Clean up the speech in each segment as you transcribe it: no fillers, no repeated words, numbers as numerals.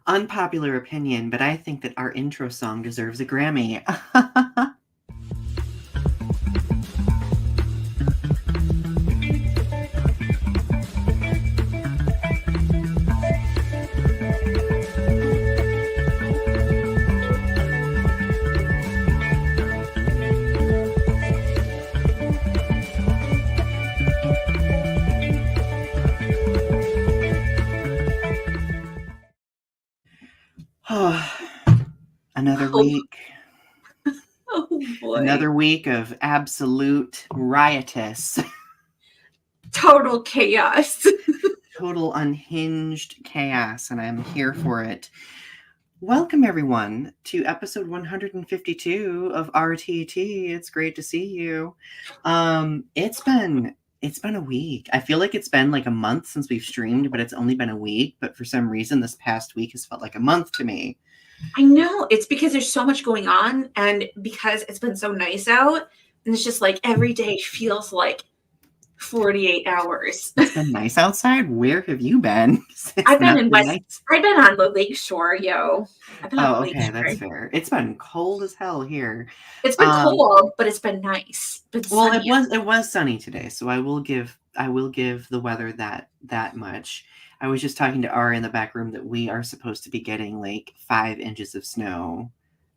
Unpopular opinion, but I think that our intro song deserves a Grammy. Another week. Oh boy. Another week of absolute riotous. Total chaos. Total unhinged chaos, and I'm here for it. Welcome, everyone, to episode 152 of RTT. It's great to see you. It's been a week. I feel like it's been like a month since we've streamed, but it's only been a week. But for some reason, this past week has felt like a month to me. I know. It's because there's so much going on, and because it's been so nice out, and it's just like every day feels like 48 hours. It's been nice outside. Where have you been? I've been in West. I've been on the lake shore, yo. I've been on the lake shore. That's fair. It's been cold as hell here. It's been cold, but it's been nice. Well, it was sunny today, so I will give the weather that much. I was just talking to Ari in the back room that we are supposed to be getting like 5 inches of snow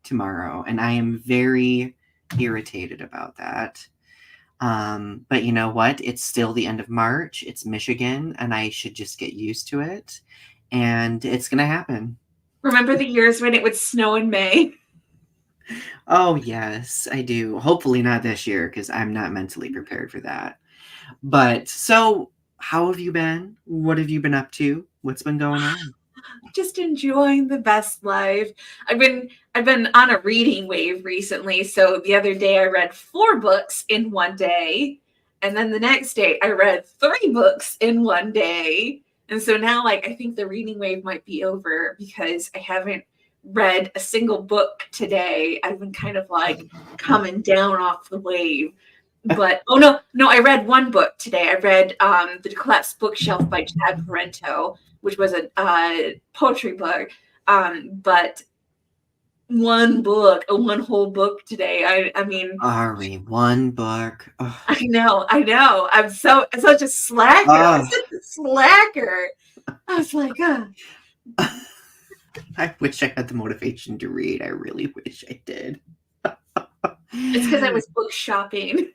tomorrow, and I am very irritated about that. But you know what? It's still the end of March. It's Michigan, and I should just get used to it. And it's going to happen. Remember the years when it would snow in May? Oh, yes, I do. Hopefully not this year, because I'm not mentally prepared for that. But so how have you been? What have you been up to? What's been going on? Just enjoying the best life. I've been on a reading wave recently. So the other day I read 4 books in one day. And then the next day I read 3 books in one day. And so now I think the reading wave might be over because I haven't read a single book today. I've been kind of coming down off the wave. But no, I read 1 book today. I read The Collapsed Bookshelf by Chad Parento, which was a poetry book. But one whole book today. I mean, Ari, 1 book. Ugh. I know. I'm such a slacker. I'm such a slacker. I was like, I wish I had the motivation to read. I really wish I did. It's because I was book shopping.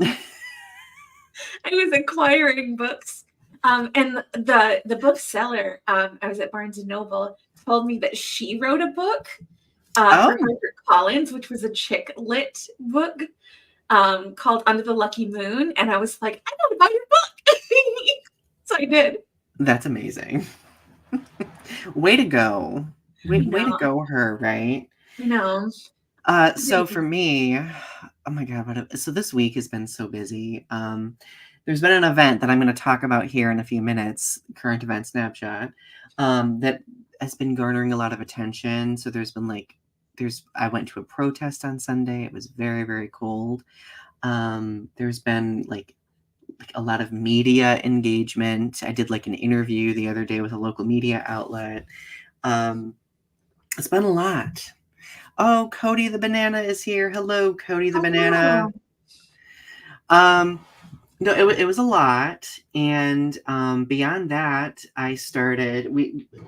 I was acquiring books. And the bookseller, I was at Barnes and Noble, told me that she wrote a book for Margaret Collins, which was a chick lit book called Under the Lucky Moon. And I was like, I gotta buy your book. So I did. That's amazing. Way to go. Way to go, her, right? No. So for me, oh my God, so this week has been so busy. There's been an event that I'm going to talk about here in a few minutes, current event snapshot, that has been garnering a lot of attention. So there's been I went to a protest on Sunday. It was very, very cold. There's been a lot of media engagement. I did an interview the other day with a local media outlet. It's been a lot. Oh, Cody the Banana is here. Hello, Cody the Banana. No, it was a lot. And beyond that,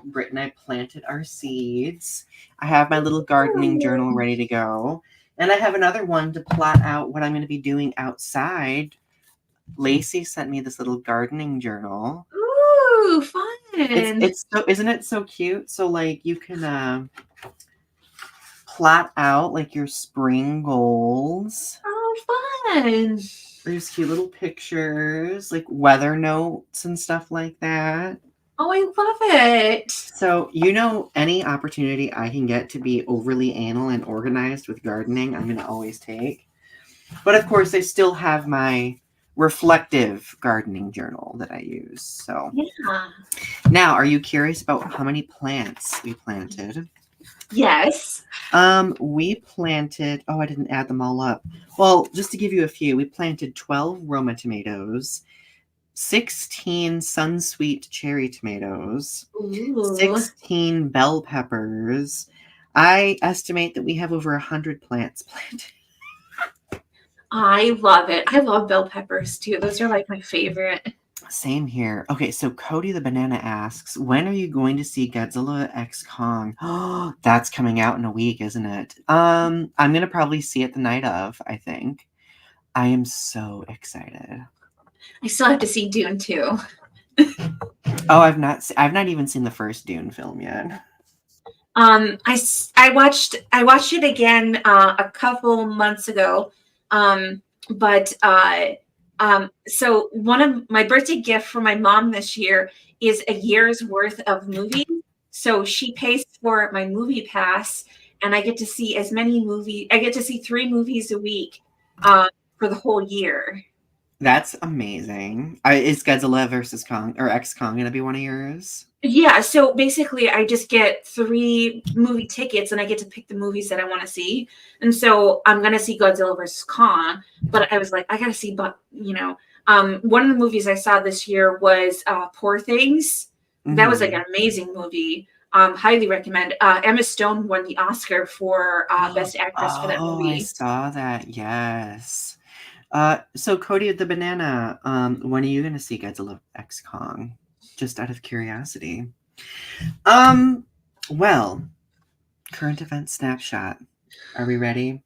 Britt and I planted our seeds. I have my little gardening journal ready to go. And I have another one to plot out what I'm going to be doing outside. Lacey sent me this little gardening journal. Ooh, fun. It's so, isn't it so cute? So you can plot out your spring goals. Oh, fun. There's cute little pictures, weather notes and stuff like that. Oh, I love it. So, any opportunity I can get to be overly anal and organized with gardening, I'm going to always take. But of course, I still have my reflective gardening journal that I use. So, yeah. Now, are you curious about how many plants we planted? Yes. We planted, I didn't add them all up. Well, just to give you a few, we planted 12 Roma tomatoes, 16 Sunsweet cherry tomatoes, Ooh, 16 bell peppers. I estimate that we have over 100 plants planted. I love it. I love bell peppers too. Those are like my favorite. Same here. Okay, so Cody the Banana asks, when are you going to see Godzilla X Kong? Oh, that's coming out in a week, isn't it? I'm gonna probably see it the night of, I think. I am so excited. I still have to see Dune too. Oh, I've not even seen the first Dune film yet. I watched it again a couple months ago, but so one of my birthday gift for my mom this year is a year's worth of movies. So she pays for my movie pass, and I get to see as many movies. I get to see 3 movies a week for the whole year. That's amazing. Is Godzilla versus Kong or X Kong gonna be one of yours? Yeah, so basically, I just get 3 movie tickets, and I get to pick the movies that I want to see. And so I'm gonna see Godzilla versus Kong, but I was like, I gotta see, but one of the movies I saw this year was Poor Things. That was like Mm-hmm. an amazing movie. Highly recommend. Emma Stone won the Oscar for Best Actress for that Oh, I movie. saw that. Yes. So Cody the Banana, when are you gonna see Godzilla X Kong? Just out of curiosity. Um, well, current event snapshot. Are we ready?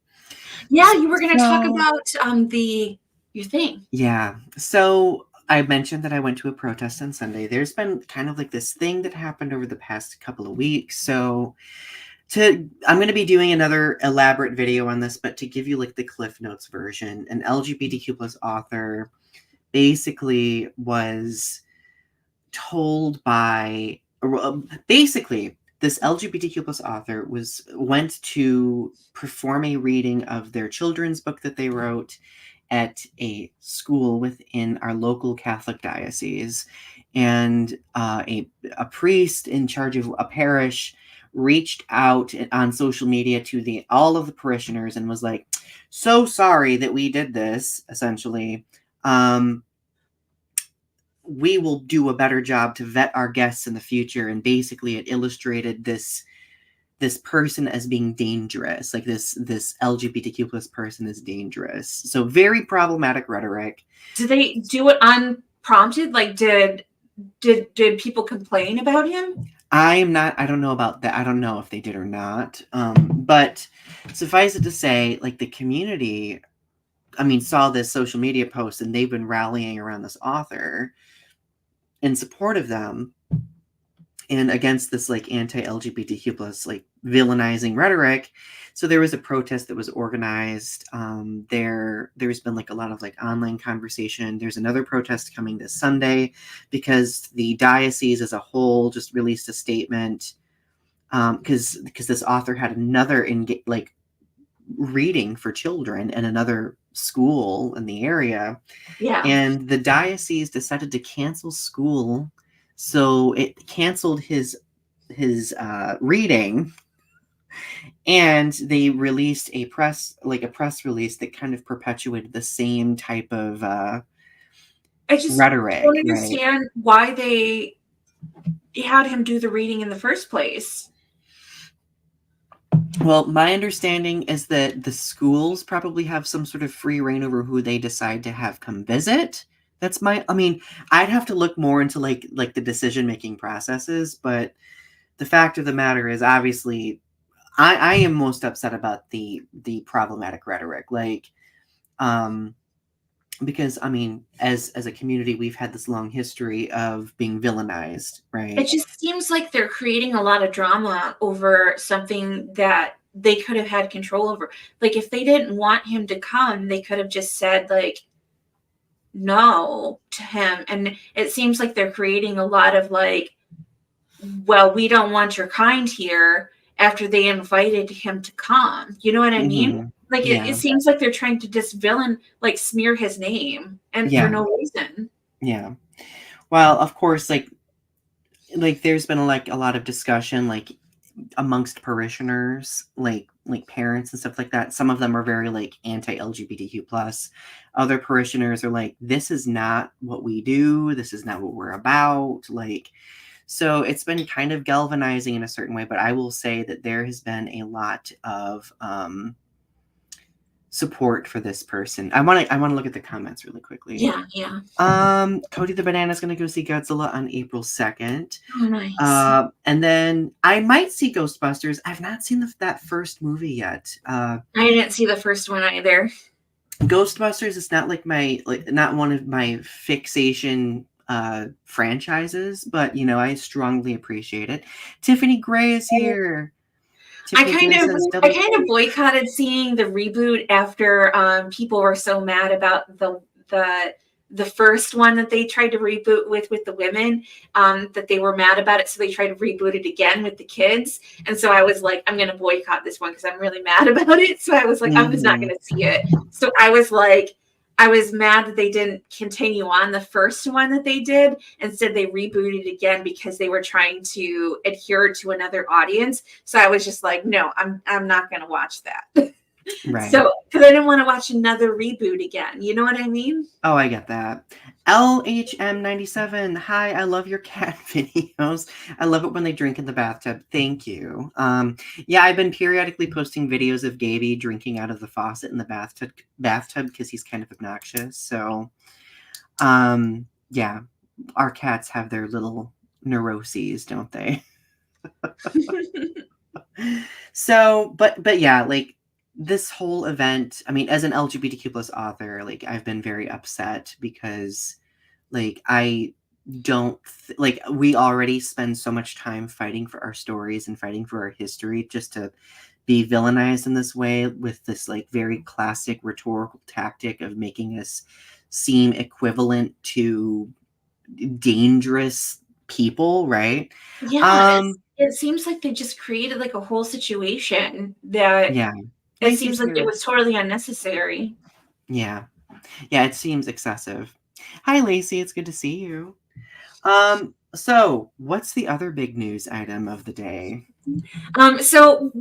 Yeah, you were gonna talk So, about the your thing. yeah. So I mentioned that I went to a protest on Sunday. There's been kind of like this thing that happened over the past couple of weeks. So I'm going to be doing another elaborate video on this, but to give you like the Cliff Notes version, an LGBTQ plus author basically was told by basically this LGBTQ plus author went to perform a reading of their children's book that they wrote at a school within our local Catholic diocese, and a priest in charge of a parish reached out on social media to the all of the parishioners and was like, "So sorry that we did this." Essentially, um, we will do a better job to vet our guests in the future. And basically it illustrated this person as being dangerous, like this LGBTQ plus person is dangerous. So very problematic rhetoric. Did they do it unprompted? Like, did people complain about him? I don't know about that. I don't know if they did or not. But suffice it to say, like the community, I mean, saw this social media post and they've been rallying around this author in support of them and against this like anti-LGBTQ plus like villainizing rhetoric. So there was a protest that was organized. There's been like a lot of like online conversation. There's another protest coming this Sunday because the diocese as a whole just released a statement because this author had another like reading for children in another school in the area, Yeah. and the diocese decided to cancel school, so it canceled his reading, and they released a press release that kind of perpetuated the same type of I just rhetoric, don't right? understand why they had him do the reading in the first place. Well, my understanding is that the schools probably have some sort of free reign over who they decide to have come visit. I mean, I'd have to look more into like the decision making processes, but the fact of the matter is obviously I am most upset about the problematic rhetoric. Like because I mean, as a community, we've had this long history of being villainized, It right? just seems like they're creating a lot of drama over something that they could have had control over. Like, if they didn't want him to come, they could have just said like no to him. And it seems like they're creating a lot of like, well, we don't want your kind here after they invited him to come. You know what I mean? Mm-hmm. Like, it Yeah. seems like they're trying to just villain, like smear his name and for Yeah. no reason. Yeah. Well, of course, like there's been like a lot of discussion like amongst parishioners, like like parents and stuff like that. Some of them are very like anti-LGBTQ plus. Other parishioners are like, this is not what we do. This is not what we're about. Like, so it's been kind of galvanizing in a certain way, but I will say that there has been a lot of support for this person. I want to look at the comments really quickly. Yeah. Cody the Banana's going to go see Godzilla on April 2nd. Oh, nice. And then I might see Ghostbusters. I've not seen that first movie yet. I didn't see the first one either. Ghostbusters is not not one of my fixation franchises, but you know, I strongly appreciate it. Tiffany Gray is here. I kind of boycotted seeing the reboot after people were so mad about the first one that they tried to reboot with the women, that they were mad about it, so they tried to reboot it again with the kids. And so I was like, I'm going to boycott this one because I'm really mad about it. So I was like, I'm just not going to see it. So I was like, I was mad that they didn't continue on the first one that they did. Instead, they rebooted it again because they were trying to adhere to another audience. So I was just like, no, I'm not going to watch that. Right. So, because I didn't want to watch another reboot again. You know what I mean? Oh, I get that. LHM97. Hi, I love your cat videos. I love it when they drink in the bathtub. Thank you. Yeah, I've been periodically posting videos of Gaby drinking out of the faucet in the bathtub because he's kind of obnoxious. So, yeah, our cats have their little neuroses, don't they? So, but yeah, like, this whole event, I mean, as an LGBTQ plus author, like, I've been very upset because, like, I don't like, we already spend so much time fighting for our stories and fighting for our history just to be villainized in this way with this like very classic rhetorical tactic of making us seem equivalent to dangerous people, right? Yeah, it seems like they just created like a whole situation that it seems like it was totally unnecessary. Yeah, it seems excessive. Hi, Lacey. It's good to see you. So what's the other big news item of the day? So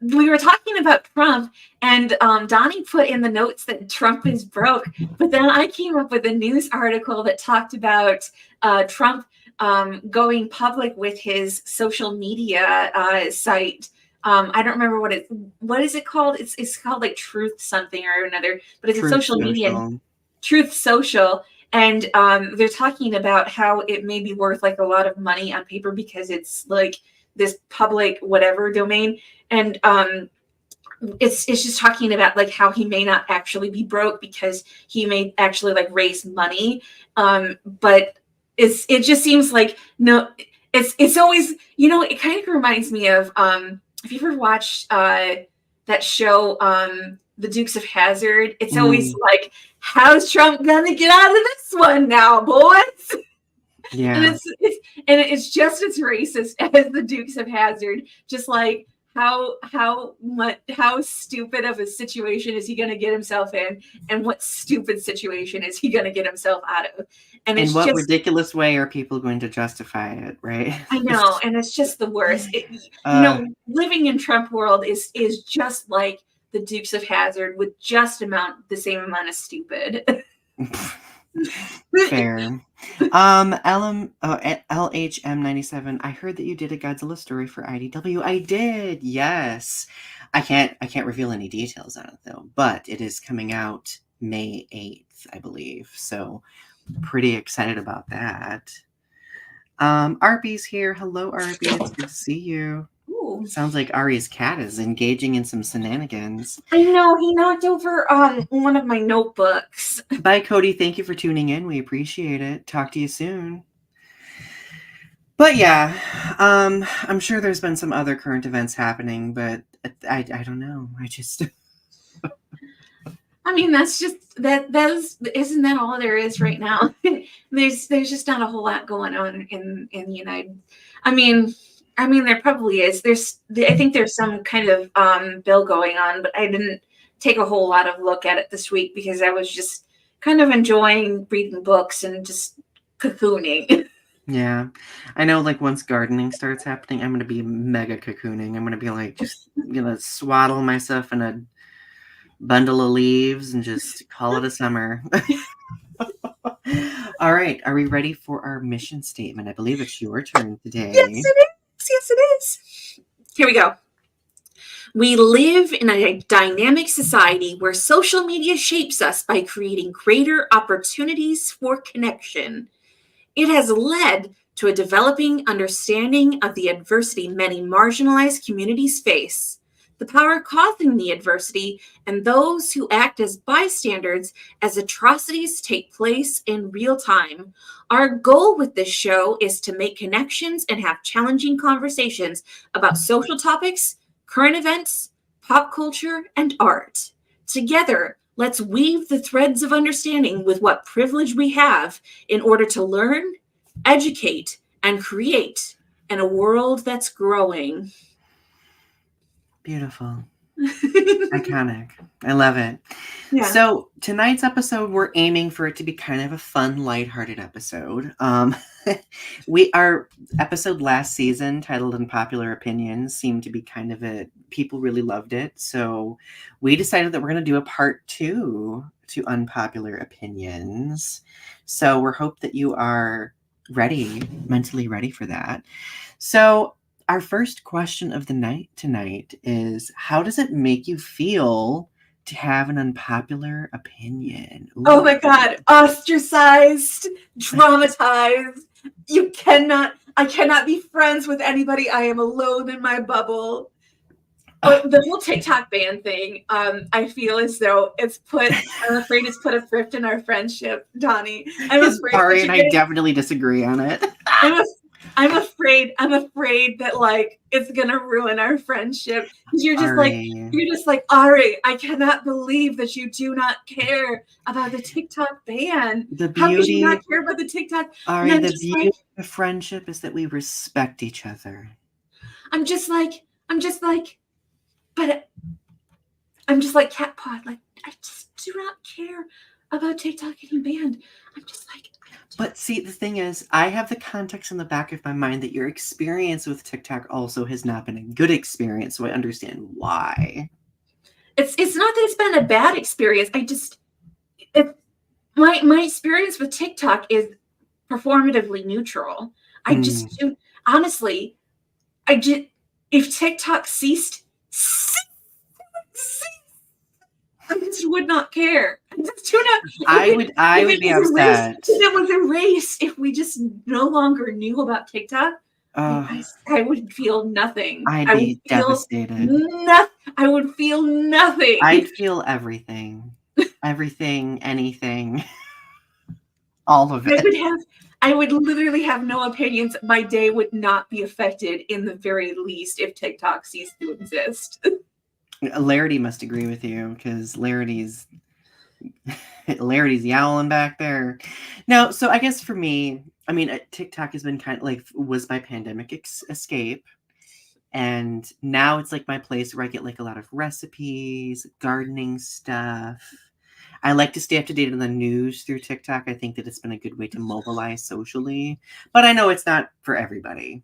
we were talking about Trump, and Donnie put in the notes that Trump is broke, but then I came up with a news article that talked about Trump going public with his social media site. I don't remember what is it called? It's called like Truth something or another, but it's a social media, Truth Social. And they're talking about how it may be worth like a lot of money on paper because it's like this public whatever domain. And it's just talking about like how he may not actually be broke because he may actually like raise money. But it just seems like, no, it's always, you know, it kind of reminds me of if you ever watched that show, The Dukes of Hazzard, it's always like, how's Trump gonna get out of this one now, boys? Yeah, and it's just as racist as The Dukes of Hazzard. Just like how stupid of a situation is he gonna get himself in, and what stupid situation is he gonna get himself out of? And in what ridiculous way are people going to justify it, right? I know, and it's just the worst. You know, living in Trump world is just like the Dukes of Hazzard with just the same amount of stupid. Fair. LHM97. I heard that you did a Godzilla story for IDW. I did. Yes. I can't reveal any details on it though, but it is coming out May 8th, I believe. So pretty excited about that. Arby's here. Hello, Arby. It's good to see you. Ooh. Sounds like Ari's cat is engaging in some shenanigans. I know, he knocked over one of my notebooks. Bye, Cody. Thank you for tuning in. We appreciate it. Talk to you soon. But yeah, I'm sure there's been some other current events happening, but I don't know. I just I mean, that's just isn't that all there is right now? there's just not a whole lot going on in the United. I mean, there probably is. I think there's some kind of bill going on, but I didn't take a whole lot of look at it this week because I was just kind of enjoying reading books and just cocooning. Yeah. I know, like, once gardening starts happening, I'm gonna be mega cocooning. I'm gonna be, like, just gonna swaddle myself in a bundle of leaves and just call it a summer. All right. Are we ready for our mission statement? I believe it's your turn Yes, today. it is. Yes, it is. Here we go. We live in a dynamic society where social media shapes us by creating greater opportunities for connection. It has led to a developing understanding of the adversity many marginalized communities face, the power causing the adversity, and those who act as bystanders as atrocities take place in real time. Our goal with this show is to make connections and have challenging conversations about social topics, current events, pop culture, and art. Together, let's weave the threads of understanding with what privilege we have in order to learn, educate, and create in a world that's growing. Beautiful. Iconic. I love it. Yeah. So tonight's episode, we're aiming for it to be kind of a fun, lighthearted episode. Our episode last season, titled Unpopular Opinions, seemed to be kind of people really loved it. So we decided that we're going to do a part 2 to Unpopular Opinions. So we're hope that you are mentally ready for that. So our first question of the night tonight is, how does it make you feel to have an unpopular opinion? Ooh. Oh my God. Ostracized, traumatized. I cannot be friends with anybody. I am alone in my bubble. But the whole TikTok ban thing, I feel as though I'm afraid it's put a rift in our friendship, Donnie. Ari and I definitely disagree on it. I'm afraid that like it's gonna ruin our friendship. You're just like Ari, I cannot believe that you do not care about the TikTok ban. How could you not care about the TikTok? Ari, the beauty of friendship is that we respect each other. I'm just like Cat Pod. Like, I just do not care about TikTok getting banned. I'm just like. But see, the thing is, I have the context in the back of my mind that your experience with TikTok also has not been a good experience, so I understand why. It's not that it's been a bad experience. My experience with TikTok is performatively neutral. I just do, honestly, if TikTok ceased, I just would not care. I would be upset. If it was erased, if we just no longer knew about TikTok, I would feel nothing. I'd be devastated. I would feel nothing. I'd feel everything. Everything, anything. All of it. I would literally have no opinions. My day would not be affected in the very least if TikTok ceased to exist. Larity must agree with you, because Larity's yowling back there. No, so I guess for me, I mean, TikTok has been kind of like, was my pandemic escape. And now it's like my place where I get like a lot of recipes, gardening stuff. I like to stay up to date on the news through TikTok. I think that it's been a good way to mobilize socially, but I know it's not for everybody.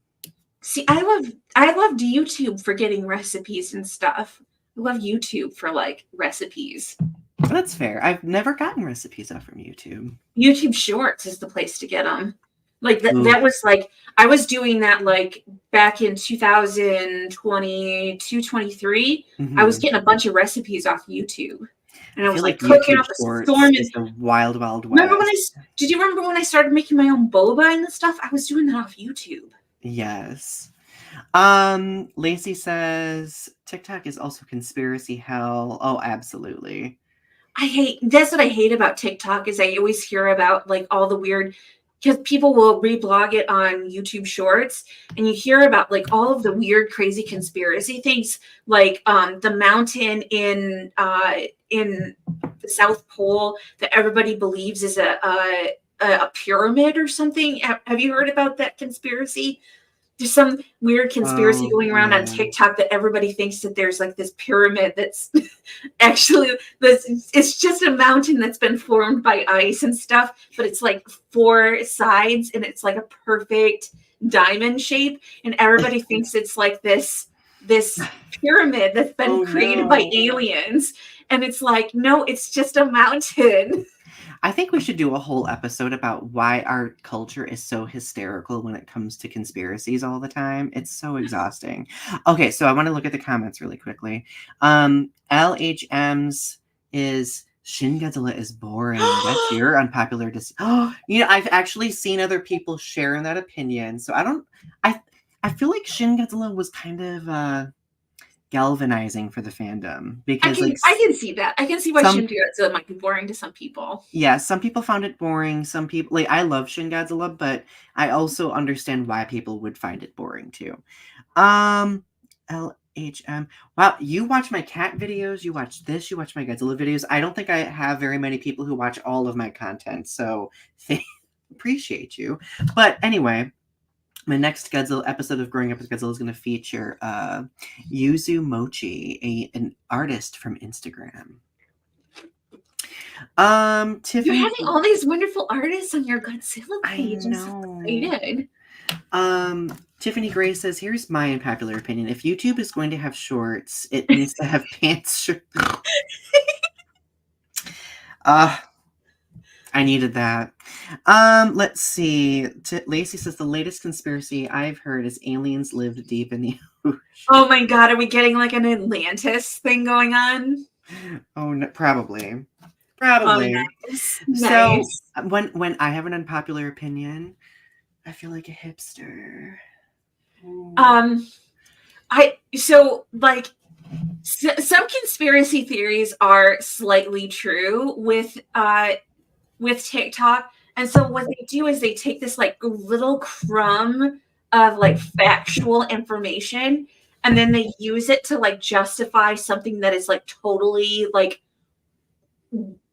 See, I loved YouTube for getting recipes and stuff. I love YouTube for like recipes. That's fair. I've never gotten recipes out from YouTube. YouTube Shorts is the place to get them. Like that was like, I was doing that like back in 2022, 23. Mm-hmm. I was getting a bunch of recipes off YouTube. And I was like cooking up a storm. It's the wild, wild west. Did you remember when I started making my own boba and stuff? I was doing that off YouTube. Yes. Lacey says TikTok is also conspiracy hell. Oh, absolutely. That's what I hate about TikTok is I always hear about like all the weird, because people will reblog it on YouTube Shorts, and you hear about like all of the weird, crazy conspiracy things, like the mountain in the South Pole that everybody believes is a pyramid or something. Have you heard about that conspiracy? there's some weird conspiracy Oh, going around on yeah. TikTok that everybody thinks that there's like this pyramid that's actually it's just a mountain that's been formed by ice and stuff, but it's like 4 sides and it's like a perfect diamond shape, and everybody thinks it's like this pyramid that's been Oh, created by no. aliens, and it's like, no, it's just a mountain. I think we should do a whole episode about why our culture is so hysterical when it comes to conspiracies all the time. It's so exhausting. Okay, so I want to look at the comments really quickly. LHM's is Shin Godzilla is boring. That's your unpopular decision. You know, I've actually seen other people sharing that opinion. So I feel like Shin Godzilla was kind of galvanizing for the fandom because I can see that. I can see why some Shin Godzilla might be boring to some people. yeah, some people found it boring. Some people like I love Shin Godzilla, but I also understand why people would find it boring too. LHM. Wow, you watch my cat videos, you watch this, you watch my Godzilla videos. I don't think I have very many people who watch all of my content, so appreciate you. But anyway, my next Godzilla episode of Growing Up with Godzilla is going to feature Yuzu Mochi, an artist from Instagram. You're Tiffany. having all these wonderful artists on your Godzilla page. I I'm so excited. Tiffany Gray says, here's my unpopular opinion. If YouTube is going to have shorts, it needs to have pants. I needed that. Let's see. Lacey says the latest conspiracy I've heard is aliens lived deep in the ocean. Oh my god, are we getting like an Atlantis thing going on? Oh, no, probably. Oh, nice. So when I have an unpopular opinion, I feel like a hipster. Some conspiracy theories are slightly true with TikTok. And so what they do is they take this like little crumb of like factual information, and then they use it to like justify something that is like totally like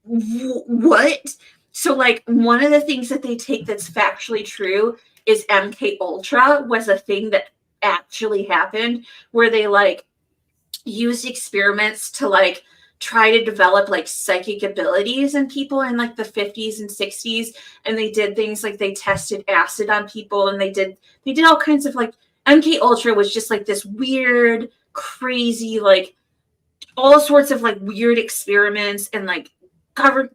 what? So like one of the things that they take that's factually true is MK Ultra was a thing that actually happened, where they like used experiments to like try to develop like psychic abilities in people in like the 50s and 60s, and they did things like they tested acid on people, and they did all kinds of like MK Ultra was just like this weird, crazy, like all sorts of like weird experiments and like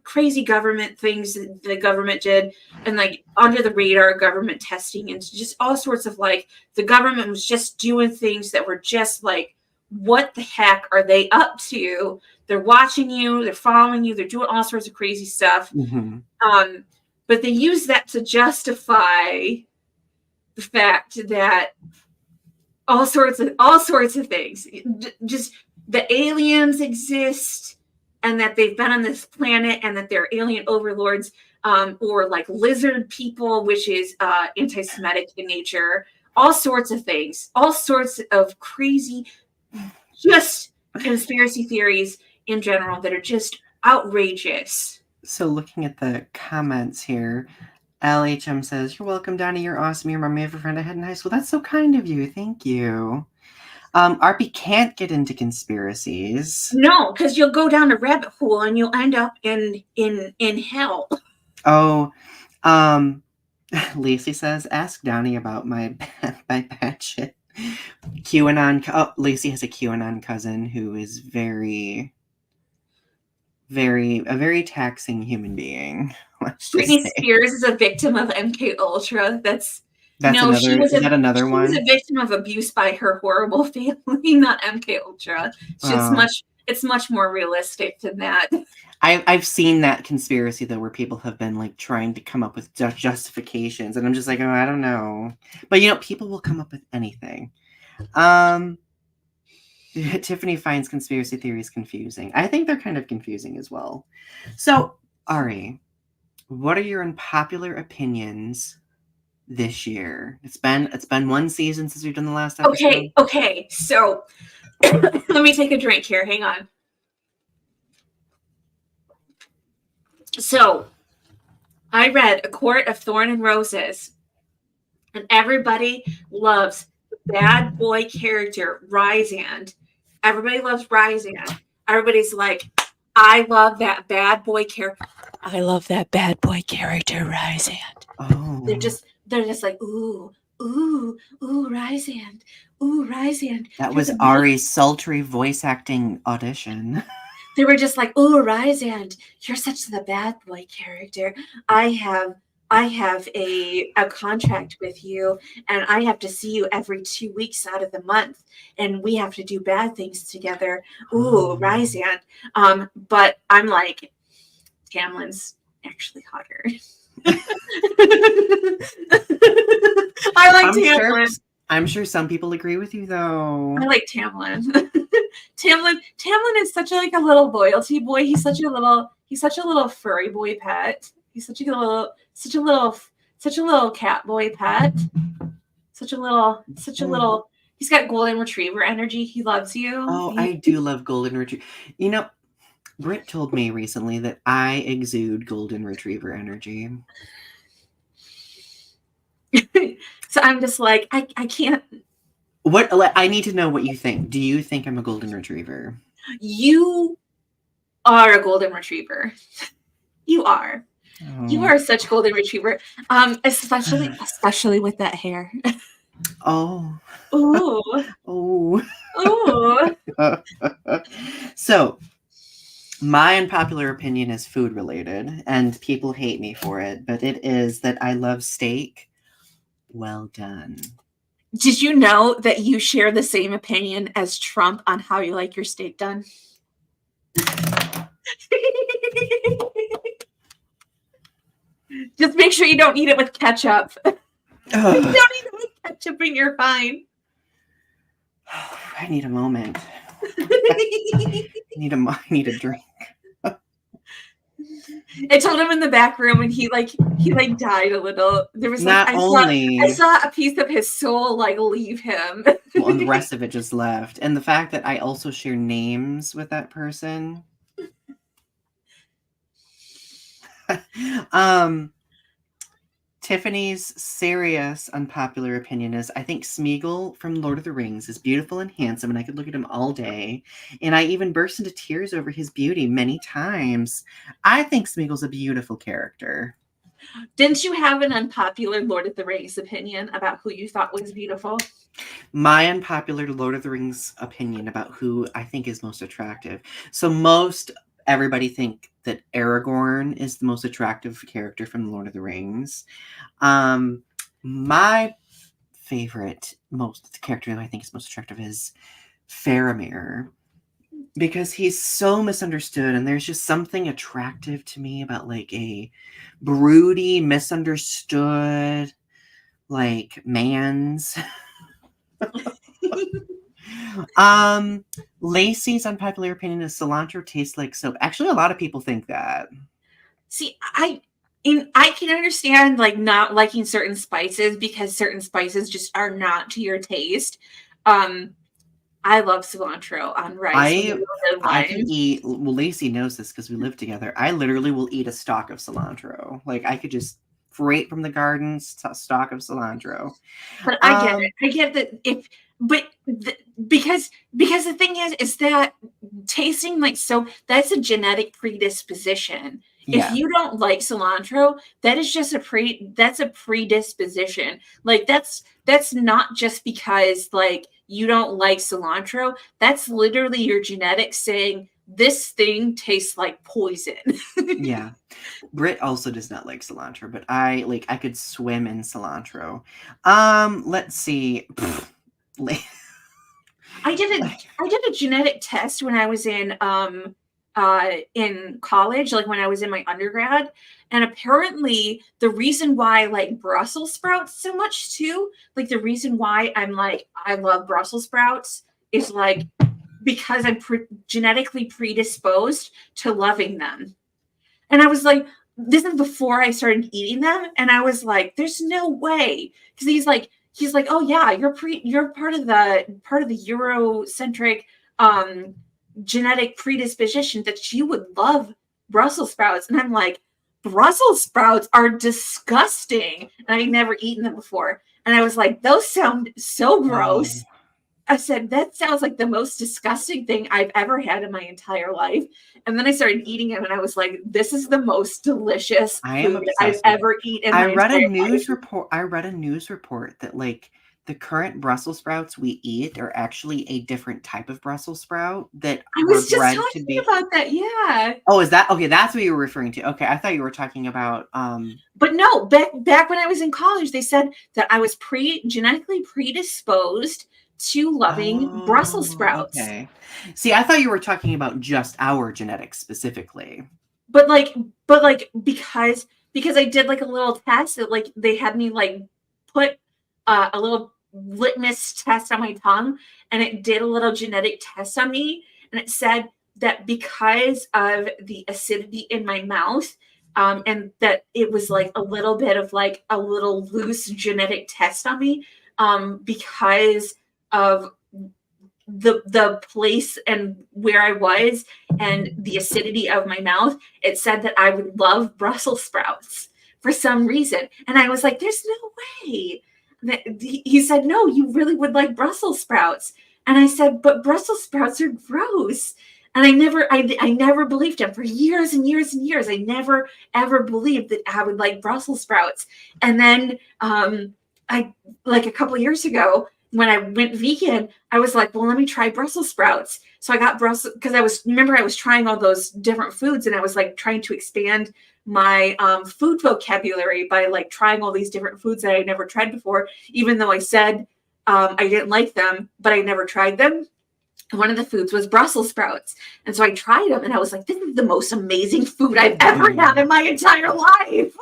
crazy government things that the government did, and like under the radar government testing, and just all sorts of like the government was just doing things that were just like, what the heck are they up to? They're watching you, they're following you, they're doing all sorts of crazy stuff. Mm-hmm. But they use that to justify the fact that all sorts of things, just the aliens exist, and that they've been on this planet, and that they're alien overlords, or like lizard people, which is anti-Semitic in nature. All sorts of things, all sorts of crazy, just conspiracy theories in general that are just outrageous. So looking at the comments here, LHM says, you're welcome, Donnie. You're awesome. You remind me of a friend I had in high school. That's so kind of you. Thank you. RP can't get into conspiracies. No, because you'll go down a rabbit hole and you'll end up in hell. Oh, Lacey says, ask Donnie about my bad shit. QAnon. Oh, Lacey has a QAnon cousin who is a very taxing human being. Britney Spears is a victim of MK Ultra. Is that another one? She was a victim of abuse by her horrible family, not MK Ultra. It's much more realistic than that. I've seen that conspiracy though, where people have been like trying to come up with justifications, and I'm just like, oh, I don't know. But you know, people will come up with anything. Tiffany finds conspiracy theories confusing. I think they're kind of confusing as well. So, Ari, what are your unpopular opinions this year? It's been one season since we've done the last episode. Okay. So let me take a drink here. Hang on. So I read A Court of Thorn and Roses. And everybody loves the bad boy character, Rysand. Everybody loves Rysand. Everybody's like, I love that bad boy character. I love that bad boy character, Rysand. They're Oh, just like, ooh, ooh, ooh, Rysand. Ooh, Rysand. that You're was the most. Ari's sultry voice acting audition. They were just like, ooh, Rysand, you're such the bad boy character. I have a contract with you, and I have to see you every 2 weeks out of the month, and we have to do bad things together. Ooh, Oh. Rysand. But I'm like, Tamlin's actually hotter. I like Tamlin. I'm sure some people agree with you though. I like Tamlin. Tamlin is such a little loyalty boy. He's such a little furry boy pet. He's such a little cat boy pet. Such a little. He's got golden retriever energy. He loves you. Oh, I do love golden retriever. You know, Britt told me recently that I exude golden retriever energy. So I'm just like, I can't. What I need to know what you think. Do you think I'm a golden retriever? You are a golden retriever. You are. Oh. You are such a golden retriever. Especially with that hair. Oh. Ooh. Oh. Ooh. So, my unpopular opinion is food related, and people hate me for it, but it is that I love steak well done. Did you know that you share the same opinion as Trump on how you like your steak done? Just make sure you don't eat it with ketchup. You don't eat it with ketchup and you're fine. I need a moment. I need a drink. I told him in the back room, and he died a little. There was Not only I saw a piece of his soul leave him. Well, and the rest of it just left. And the fact that I also share names with that person. Tiffany's serious unpopular opinion is I think Smeagol from Lord of the Rings is beautiful and handsome, and I could look at him all day. And I even burst into tears over his beauty many times. I think Smeagol's a beautiful character. Didn't you have an unpopular Lord of the Rings opinion about who you thought was beautiful? My unpopular Lord of the Rings opinion about who I think is most attractive. So everybody think that Aragorn is the most attractive character from Lord of the Rings. My favorite character that I think is most attractive is Faramir, because he's so misunderstood, and there's just something attractive to me about like a broody, misunderstood, like mans. Lacey's unpopular opinion is cilantro tastes like soap. Actually, a lot of people think that. See, I can understand like not liking certain spices because certain spices just are not to your taste. I love cilantro on rice. I can eat. Well, Lacey knows this because we live together. I literally will eat a stalk of cilantro. Like I could just straight from the garden, stalk of cilantro. But I get it. I get that because the thing is that tasting like soap, that's a genetic predisposition. Yeah. If you don't like cilantro, that is just that's a predisposition. Like that's not just because like you don't like cilantro. That's literally your genetics saying this thing tastes like poison. Yeah. Britt also does not like cilantro, but I could swim in cilantro. Let's see. I did a genetic test when I was in college, like when I was in my undergrad, and apparently the reason why I like Brussels sprouts so much too, like the reason why I'm like I love Brussels sprouts is like because I'm genetically predisposed to loving them. And I was like, this is before I started eating them, and I was like, there's no way, because he's like, oh yeah, you're part of the Eurocentric genetic predisposition that you would love Brussels sprouts. And I'm like, Brussels sprouts are disgusting, and I'd never eaten them before. And I was like, those sound so Oh, gross. I said, that sounds like the most disgusting thing I've ever had in my entire life. And then I started eating them and I was like, this is the most delicious I am food I've obsessed with it. ever eaten in I my read a entire news life. report. I read a news report that like the current Brussels sprouts we eat are actually a different type of Brussels sprout that I were was just bred to talking be. about that. Yeah. Oh, is that okay? That's what you were referring to. Okay, I thought you were talking about. But no, back when I was in college, they said that I was genetically predisposed to loving Brussels Oh, sprouts. okay. See, I thought you were talking about just our genetics specifically. But like but like because I did like a little test that like they had me like put a little litmus test on my tongue, and it did a little genetic test on me, and it said that because of the acidity in my mouth, and that it was like a little bit of like a little loose genetic test on me, because of the place and where I was and the acidity of my mouth, it said that I would love Brussels sprouts for some reason. And I was like, there's no way. He said, no, you really would like Brussels sprouts. And I said, but Brussels sprouts are gross. And I never believed him for years and years and years. I never ever believed that I would like Brussels sprouts. And then I like a couple of years ago, when I went vegan, I was like, well, let me try Brussels sprouts. So I got Brussels because I was trying all those different foods, and I was like trying to expand my food vocabulary by like trying all these different foods that I had never tried before, even though I said I didn't like them, but I never tried them. And one of the foods was Brussels sprouts. And so I tried them and I was like, this is the most amazing food I've ever had in my entire life.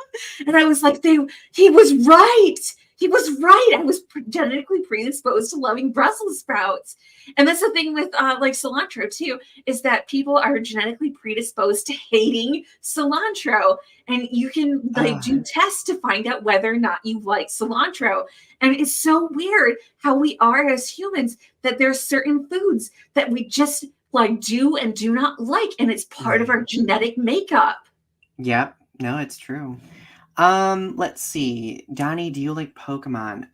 And I was like, he was right. He was right. I was genetically predisposed to loving Brussels sprouts. And that's the thing with like cilantro too, is that people are genetically predisposed to hating cilantro. And you can like Uh, do tests to find out whether or not you like cilantro. And it's so weird how we are as humans, that there's certain foods that we just like do and do not like. And it's part of right. our genetic makeup. Yep. No, it's true. Let's see. Donnie, do you like Pokemon?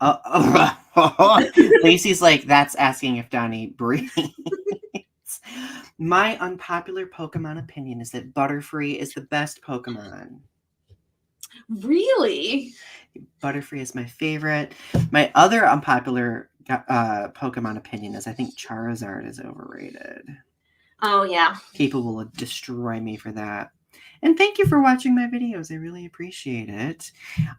Lacey's like, that's asking if Donnie breathes. My unpopular Pokemon opinion is that Butterfree is the best Pokemon. Really? Butterfree is my favorite. My other unpopular Pokemon opinion is I think Charizard is overrated. Oh, yeah. People will destroy me for that. And thank you for watching my videos. I really appreciate it.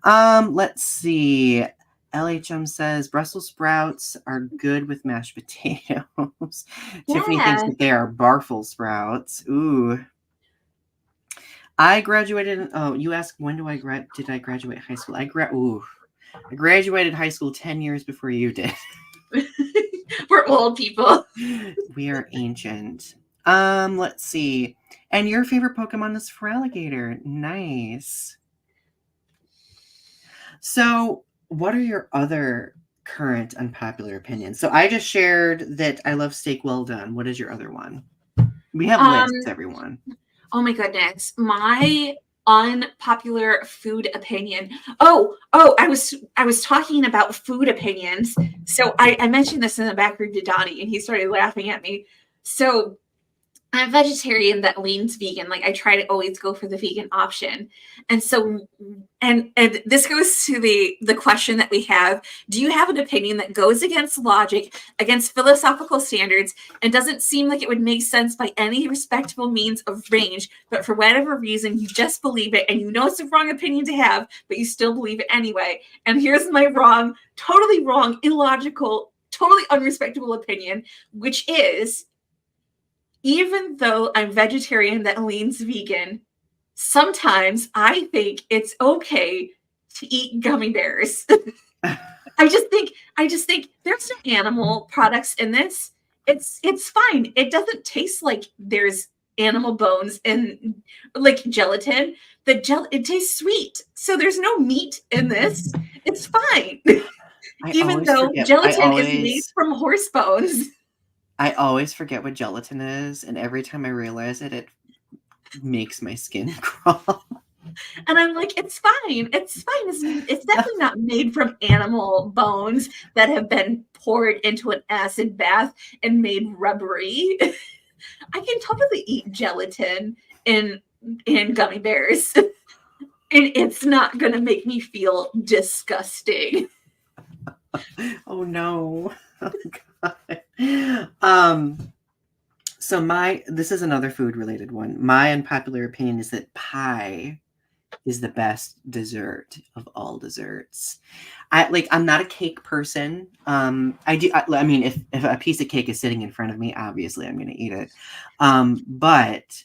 Let's see. LHM says Brussels sprouts are good with mashed potatoes. Tiffany thinks Yeah. that they are barfel sprouts. Ooh. I graduated. Oh, you asked when did I graduate high school? I graduated high school 10 years before you did. We're old people. We are ancient. Let's see. And your favorite Pokemon is Feraligatr. Nice. So, what are your other current unpopular opinions? So, I just shared that I love steak well done. What is your other one? We have lists, everyone. Oh my goodness. My unpopular food opinion. I was talking about food opinions. So I mentioned this in the back room to Donnie and he started laughing at me. So I'm a vegetarian that leans vegan. Like I try to always go for the vegan option. And so and this goes to the question that we have. Do you have an opinion that goes against logic, against philosophical standards, and doesn't seem like it would make sense by any respectable means of range, but for whatever reason you just believe it and you know it's a wrong opinion to have, but you still believe it anyway? And here's my totally wrong, illogical, totally unrespectable opinion, which is, even though I'm vegetarian that leans vegan, sometimes I think it's okay to eat gummy bears. I just think there's no animal products in this. It's fine. It doesn't taste like there's animal bones and like gelatin. It tastes sweet. So there's no meat in this. It's fine. Even though gelatin is made from horse bones. I always forget what gelatin is, and every time I realize it, it makes my skin crawl. And I'm like, it's fine. It's fine. It's definitely not made from animal bones that have been poured into an acid bath and made rubbery. I can totally eat gelatin in gummy bears. And it's not going to make me feel disgusting. Oh no. Oh god. So this is another food related one. My unpopular opinion is that pie is the best dessert of all desserts. I'm not a cake person. I mean, if a piece of cake is sitting in front of me, obviously I'm going to eat it. But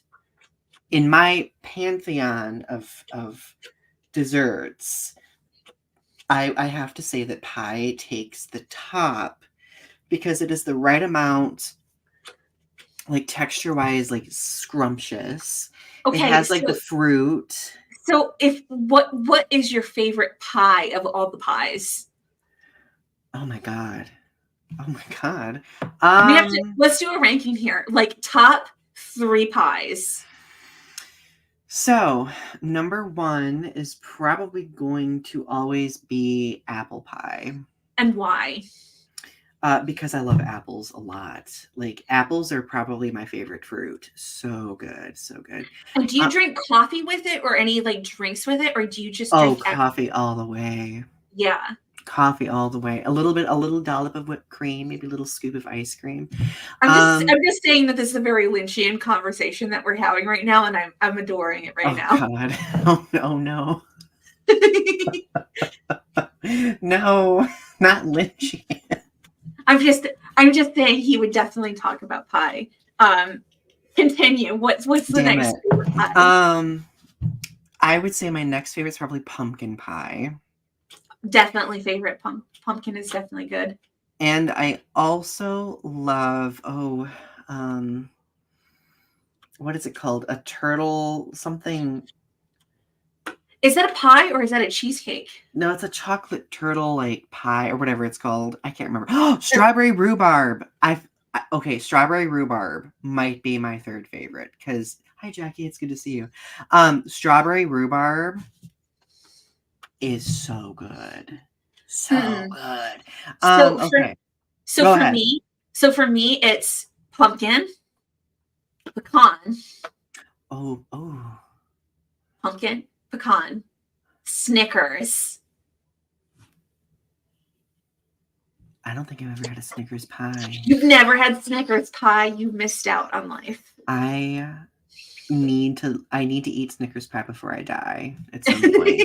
in my pantheon of desserts, I have to say that pie takes the top because it is the right amount, like texture wise, like scrumptious. It Okay, has like the fruit. So what is your favorite pie of all the pies? Oh my god. Oh my god. Let's do a ranking here. Like top 3 pies. So, number 1 is probably going to always be apple pie. And why? Because I love apples a lot. Like, apples are probably my favorite fruit. So good, so good. And do you drink coffee with it or any like drinks with it, or do you just drink coffee all the way. Yeah. Coffee all the way. A little dollop of whipped cream, maybe a little scoop of ice cream. I'm just saying that this is a very Lynchian conversation that we're having right now, and I'm adoring it right now. God. Oh no. No, not Lynchian. I'm just saying he would definitely talk about pie. Continue. What's the next pie? I would say my next favorite is probably pumpkin pie. Definitely favorite. Pumpkin is definitely good. And I also love what is it called? A turtle something. Is that a pie or is that a cheesecake? No, it's a chocolate turtle like pie or whatever it's called. I can't remember. Oh, strawberry rhubarb. Strawberry rhubarb might be my third favorite because hi Jackie, it's good to see you. Strawberry rhubarb is so good. So good. Okay. So for me, it's pumpkin, pecan. Oh. Pumpkin, pecan, Snickers. I don't think I've ever had a Snickers pie. You've never had Snickers pie? You missed out on life. I need to eat Snickers pie before I die at some point.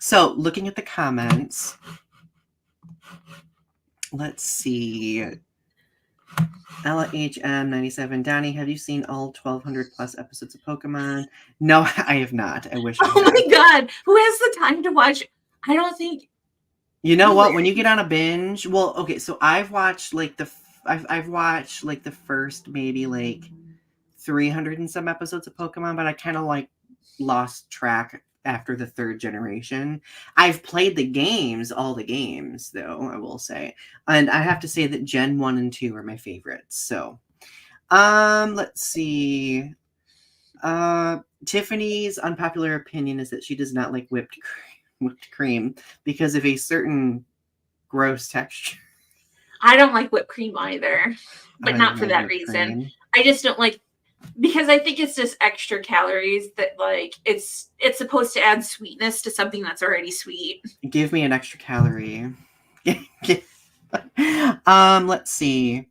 So looking at the comments, let's see. LHM97, Donnie, have you seen all 1,200 plus episodes of Pokemon? No, I have not. I wish. Oh my god, who has the time to watch? I don't think. You know what? When you get on a binge, well, okay. So I've watched like the first maybe like 300 and some episodes of Pokemon, but I kind of like lost track after the 3rd generation. I've played all the games though, I will say. And I have to say that Gen 1 and 2 are my favorites. So, let's see. Tiffany's unpopular opinion is that she does not like whipped cream because of a certain gross texture. I don't like whipped cream either, but not for that reason. Cream. I just don't like, because I think it's just extra calories that like it's supposed to add sweetness to something that's already sweet. Give me an extra calorie. Let's see.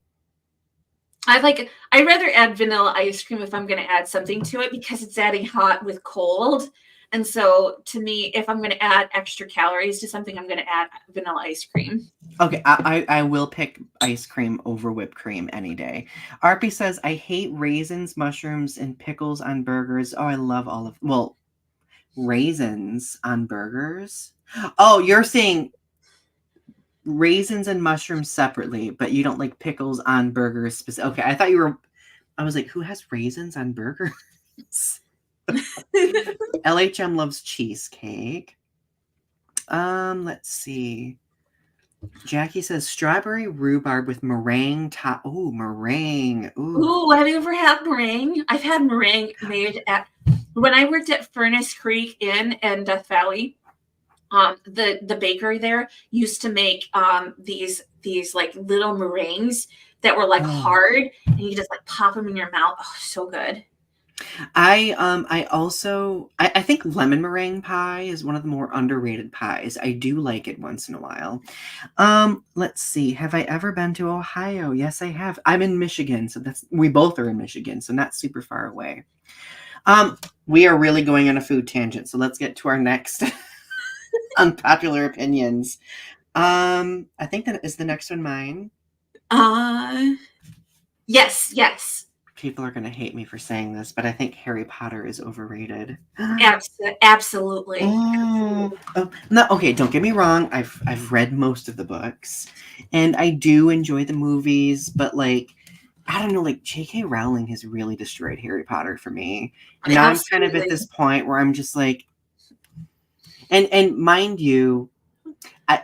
I'd rather add vanilla ice cream if I'm going to add something to it because it's adding hot with cold. And so to me, if I'm going to add extra calories to something, I'm going to add vanilla ice cream. Okay, I will pick ice cream over whipped cream any day. Arpy says, I hate raisins, mushrooms, and pickles on burgers. Oh, I love raisins on burgers? Oh, you're saying raisins and mushrooms separately, but you don't like pickles on burgers. Okay, I was like, who has raisins on burgers? LHM loves cheesecake. Let's see. Jackie says strawberry rhubarb with meringue top. Ooh, meringue. Ooh, have you ever had meringue? I've had meringue made at When I worked at Furnace Creek Inn in Death Valley, the bakery there used to make these like little meringues that were like Oh. hard, and you just like pop them in your mouth. Oh, so good. I think lemon meringue pie is one of the more underrated pies. I do like it once in a while. Let's see. Have I ever been to Ohio? Yes, I have. I'm in Michigan, so we both are in Michigan, so not super far away. We are really going on a food tangent, so let's get to our next unpopular opinions. I think that is the next one mine. Yes. People are going to hate me for saying this, but I think Harry Potter is overrated. Absolutely. Oh, no, okay, don't get me wrong. I've read most of the books, and I do enjoy the movies, but like, I don't know, like J.K. Rowling has really destroyed Harry Potter for me. And now I'm kind of at this point where I'm just like, and mind you,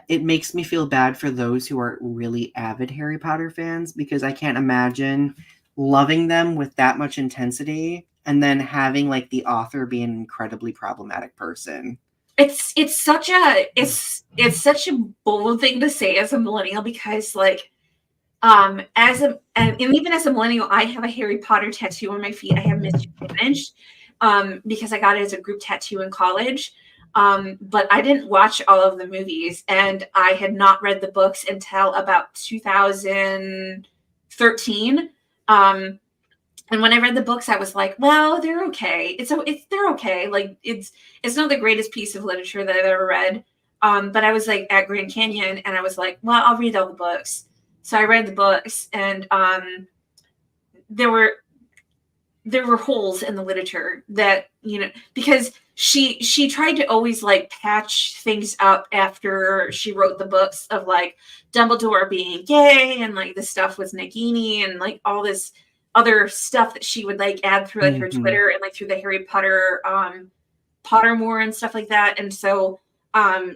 it makes me feel bad for those who are really avid Harry Potter fans, because I can't imagine loving them with that much intensity and then having like the author be an incredibly problematic person. It's such a bold thing to say as a millennial, because like and even as a millennial, I have a Harry Potter tattoo on my feet. I have mismanaged because I got it as a group tattoo in college. But I didn't watch all of the movies, and I had not read the books until about 2013. And when I read the books, I was like, well, they're okay. They're okay. Like it's not the greatest piece of literature that I've ever read. But I was like at Grand Canyon, and I was like, well, I'll read all the books. So I read the books, and there were holes in the literature that, because she tried to always like patch things up after she wrote the books of like Dumbledore being gay, and like the stuff with Nagini, and like all this other stuff that she would like add through like her Twitter and like through the Harry Potter Pottermore and stuff like that. And so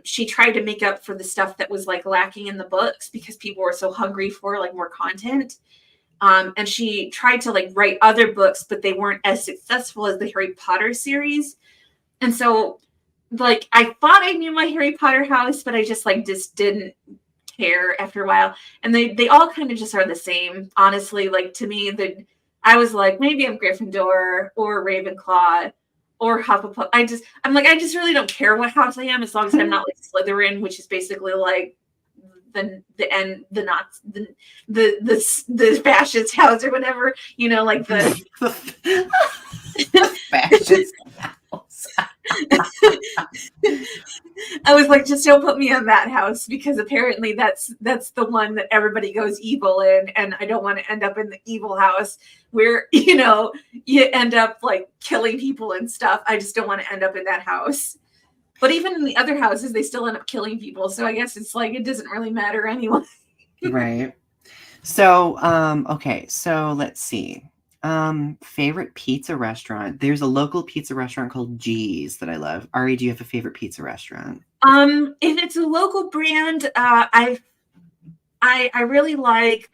she tried to make up for the stuff that was like lacking in the books, because people were so hungry for like more content. And she tried to like write other books, but they weren't as successful as the Harry Potter series. And so like I thought I knew my Harry Potter house, but I just didn't care after a while. And they all kind of just are the same, honestly. Like to me, I was like, maybe I'm Gryffindor or Ravenclaw or Hufflepuff. I just really don't care what house I am, as long as I'm not like Slytherin, which is basically like the fascist house or whatever, like the fascist house. I was like, just don't put me in that house, because apparently that's the one that everybody goes evil in, and I don't want to end up in the evil house where you end up like killing people and stuff. I just don't want to end up in that house. But even in the other houses, they still end up killing people. So I guess it's like, it doesn't really matter anyway. Right. So, okay. So let's see. Favorite pizza restaurant. There's a local pizza restaurant called G's that I love. Ari, do you have a favorite pizza restaurant? If it's a local brand, I really like,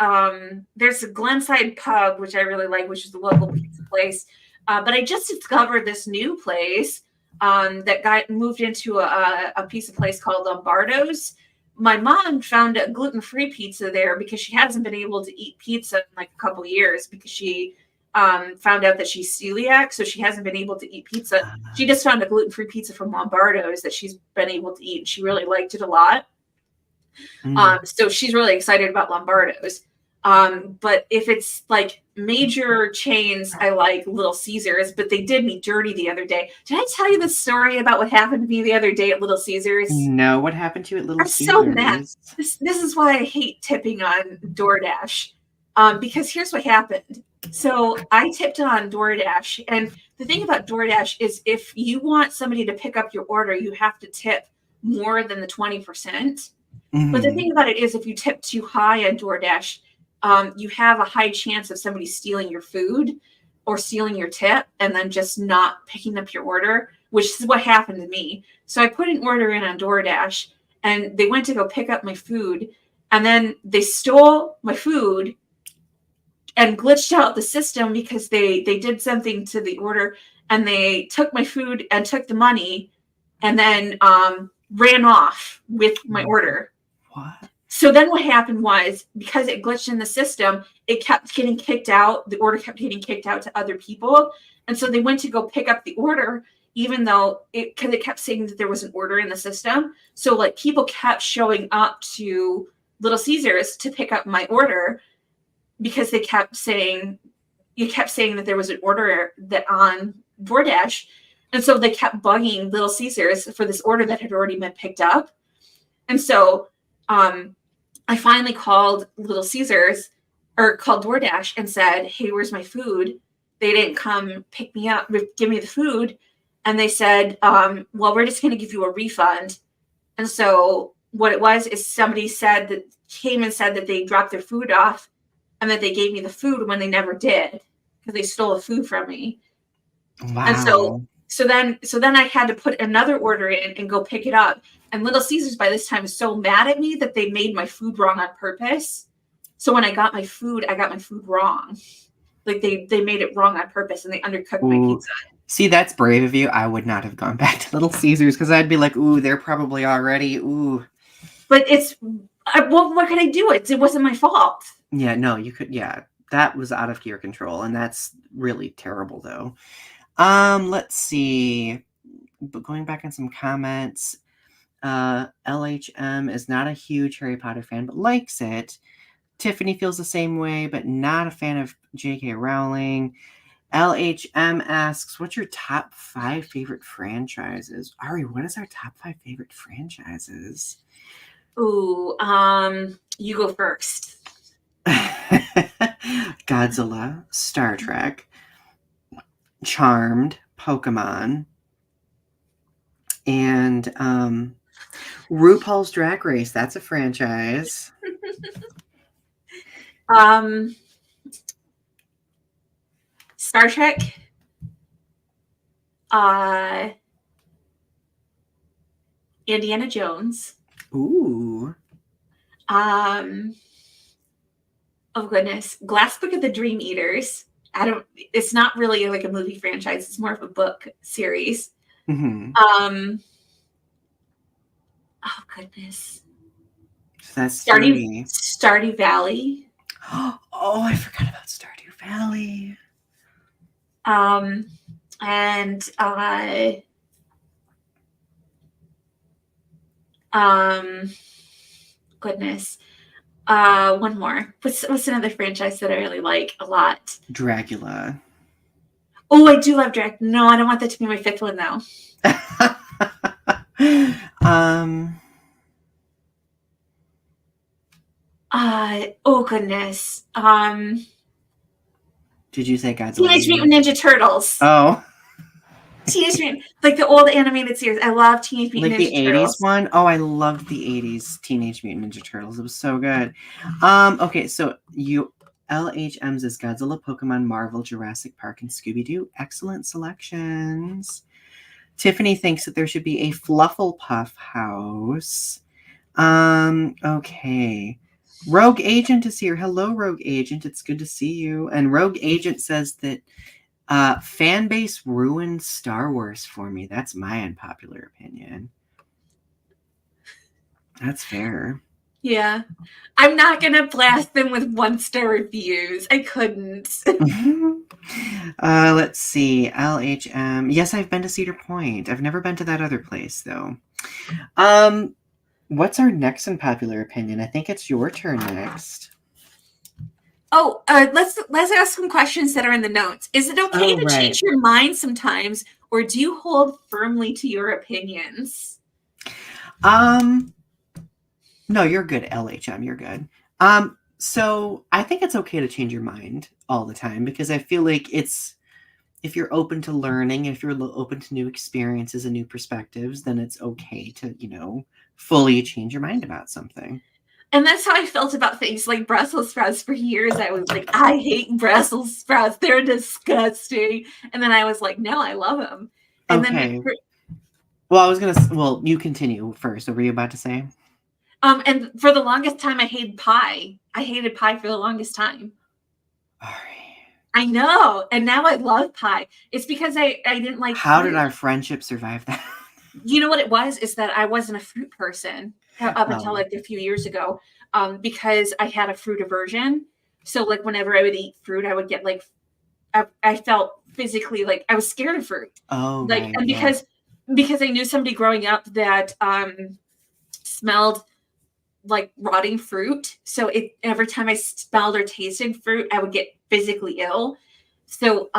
there's a Glenside Pub, which I really like, which is the local pizza place. But I just discovered this new place that moved into a pizza place called Lombardo's. My mom found a gluten-free pizza there, because she hasn't been able to eat pizza in like a couple years, because she found out that she's celiac, so she hasn't been able to eat pizza. She just found a gluten-free pizza from Lombardo's that she's been able to eat, and she really liked it a lot. So she's really excited about Lombardo's. But if it's like major chains, I like Little Caesars, but they did me dirty the other day. Did I tell you the story about what happened to me the other day at Little Caesars? No, what happened to you at Little Caesars? I'm so mad. This is why I hate tipping on DoorDash. Because here's what happened. So I tipped on DoorDash, and the thing about DoorDash is if you want somebody to pick up your order, you have to tip more than the 20%. But the thing about it is, if you tip too high on DoorDash, you have a high chance of somebody stealing your food or stealing your tip and then just not picking up your order, which is what happened to me. So I put an order in on DoorDash, and they went to go pick up my food, and then they stole my food and glitched out the system, because they did something to the order, and they took my food and took the money and then ran off with my order. What? So then what happened was, because it glitched in the system, it kept getting kicked out. The order kept getting kicked out to other people. And so they went to go pick up the order, even though because it kept saying that there was an order in the system. So like people kept showing up to Little Caesars to pick up my order because they kept saying that there was an order that on DoorDash. And so they kept bugging Little Caesars for this order that had already been picked up. And so I finally called Little Caesars or called DoorDash and said, hey, where's my food? They didn't come pick me up, give me the food. And they said, well, we're just going to give you a refund. And so what it was is somebody came and said that they dropped their food off and that they gave me the food when they never did because they stole the food from me. Wow. And so then I had to put another order in and go pick it up. And Little Caesars by this time is so mad at me that they made my food wrong on purpose. So when I got my food wrong. Like they made it wrong on purpose and they undercooked my pizza. See, that's brave of you. I would not have gone back to Little Caesars because I'd be like, ooh, they're probably already, ooh. But what could I do? It wasn't my fault. Yeah, no, you could, yeah. That was out of your control, and that's really terrible, though. Let's see. But going back on some comments, LHM is not a huge Harry Potter fan, but likes it. Tiffany feels the same way, but not a fan of J.K. Rowling. LHM asks, what's your top 5 favorite franchises? Ari, what is our top 5 favorite franchises? Ooh, you go first. Godzilla, Star Trek, Charmed, Pokemon, and RuPaul's Drag Race. That's a franchise. Star Trek. Indiana Jones. Ooh. Oh goodness, Glass Book of the Dream Eaters. It's not really like a movie franchise. It's more of a book series. Mm-hmm. Oh goodness. So that's Stardew Valley. Oh, I forgot about Stardew Valley. And goodness. One more. What's another franchise that I really like a lot? Dracula. Oh, I do love Dracula. No, I don't want that to be my 5th one though. Oh goodness. Did you say Godzilla? Teenage Mutant Ninja Turtles. Oh. Teenage Mutant, like the old animated series. I love Teenage Mutant Ninja Turtles. Like the 80s one? Oh, I loved the 80s Teenage Mutant Ninja Turtles. It was so good. Okay, so LHM's is Godzilla, Pokemon, Marvel, Jurassic Park, and Scooby-Doo. Excellent selections. Tiffany thinks that there should be a Flufflepuff house. Okay. Rogue Agent is here. Hello, Rogue Agent. It's good to see you. And Rogue Agent says that fan base ruined Star Wars for me. That's my unpopular opinion. That's fair. Yeah. I'm not going to blast them with 1-star reviews. I couldn't. Let's see. LHM. Yes, I've been to Cedar Point. I've never been to that other place, though. What's our next unpopular opinion? I think it's your turn next. Oh, let's ask some questions that are in the notes. Is it okay to change your mind sometimes, or do you hold firmly to your opinions? No, you're good, LHM. You're good. So I think it's okay to change your mind all the time because I feel like if you're open to learning, if you're open to new experiences and new perspectives, then it's okay to, fully change your mind about something. And that's how I felt about things like Brussels sprouts for years. I was like, I hate Brussels sprouts. They're disgusting. And then I was like, no, I love them. And okay. Then you continue first. What were you about to say? And for the longest time, I hated pie. I hated pie for the longest time. All right. I know. And now I love pie. It's because I didn't like How did fruit. our friendship survive that? You know what it was? Is that I wasn't a fruit person up until Oh. like a few years ago, because I had a fruit aversion. So like whenever I would eat fruit, I would get like I felt physically like I was scared of fruit. Oh, Like, right, and yeah. because I knew somebody growing up that smelled like rotting fruit. So every time I smelled or tasted fruit, I would get physically ill. So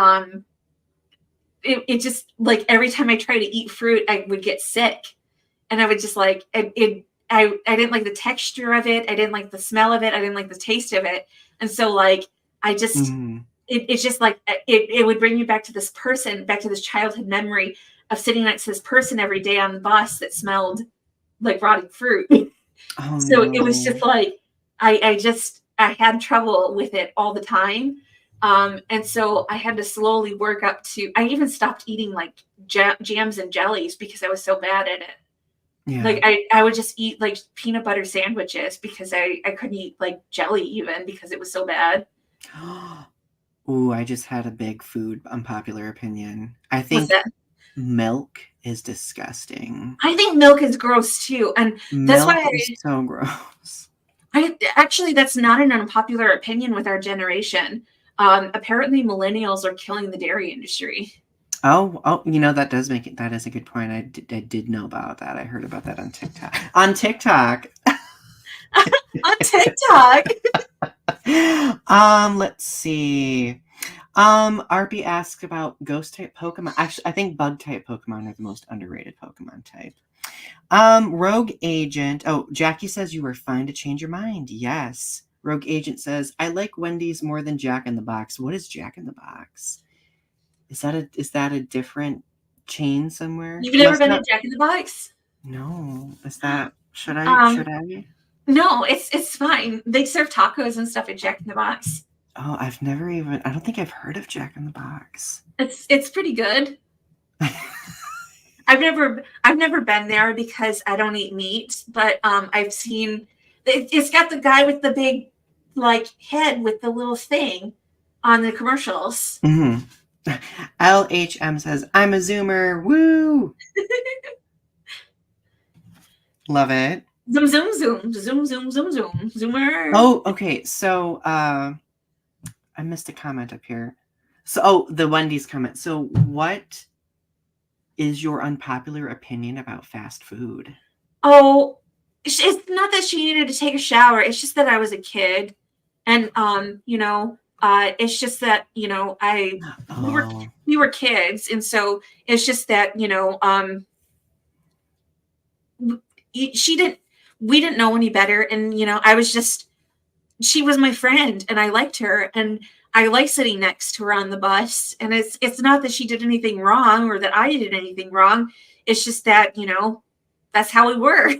it just like every time I tried to eat fruit, I would get sick, and I would just like I didn't like the texture of it. I didn't like the smell of it. I didn't like the taste of it. And so like I just Mhm. it's just like it would bring me back to this person, back to this childhood memory of sitting next to this person every day on the bus that smelled like rotting fruit. Oh, So it was no. just like I had trouble with it all the time. And so I had to slowly work up to I even stopped eating like jams and jellies because I was so bad at it. Like Yeah. I would just eat like peanut butter sandwiches because I couldn't eat like jelly even because it was so bad. Ooh, I just had a big food unpopular opinion. I What's think that? milk is disgusting. I think milk is gross too, and that's why Milk is so gross. I actually that's not an unpopular opinion with our generation. Apparently, millennials are killing the dairy industry. Oh, that does make it that is a good point. I did know about that. I heard about that on TikTok. On TikTok. On TikTok. Let's see. RP asks about ghost type Pokemon. Actually, I think bug type Pokemon are the most underrated Pokemon type. Rogue Agent. Oh, Jackie says you were fine to change your mind. Yes. Rogue Agent says, I like Wendy's more than Jack in the Box. What is Jack in the Box? Is that a different chain somewhere? You've never Must been to not. Jack in the Box? No. Is that should I Um, should I? no, it's fine. They serve tacos and stuff at Jack in the Box. Oh, I don't think I've heard of Jack in the Box. It's pretty good. I've never been there because I don't eat meat, but I've seen it's got the guy with the big like head with the little thing on the commercials. hmm LHM says, I'm a Zoomer. Woo! Love it. Zoom zoom zoom zoom zoom zoom zoom zoomer. Oh, okay. So I missed a comment up here. So the Wendy's comment. So what is your unpopular opinion about fast food? Oh, it's not that she needed to take a shower. It's just that I was a kid, and it's just that I we were Oh, we were kids, and so it's just that she didn't we didn't know any better, and I was just she was my friend, and I liked her, and I like sitting next to her on the bus, and it's not that she did anything wrong or that I did anything wrong. It's just that that's how we were.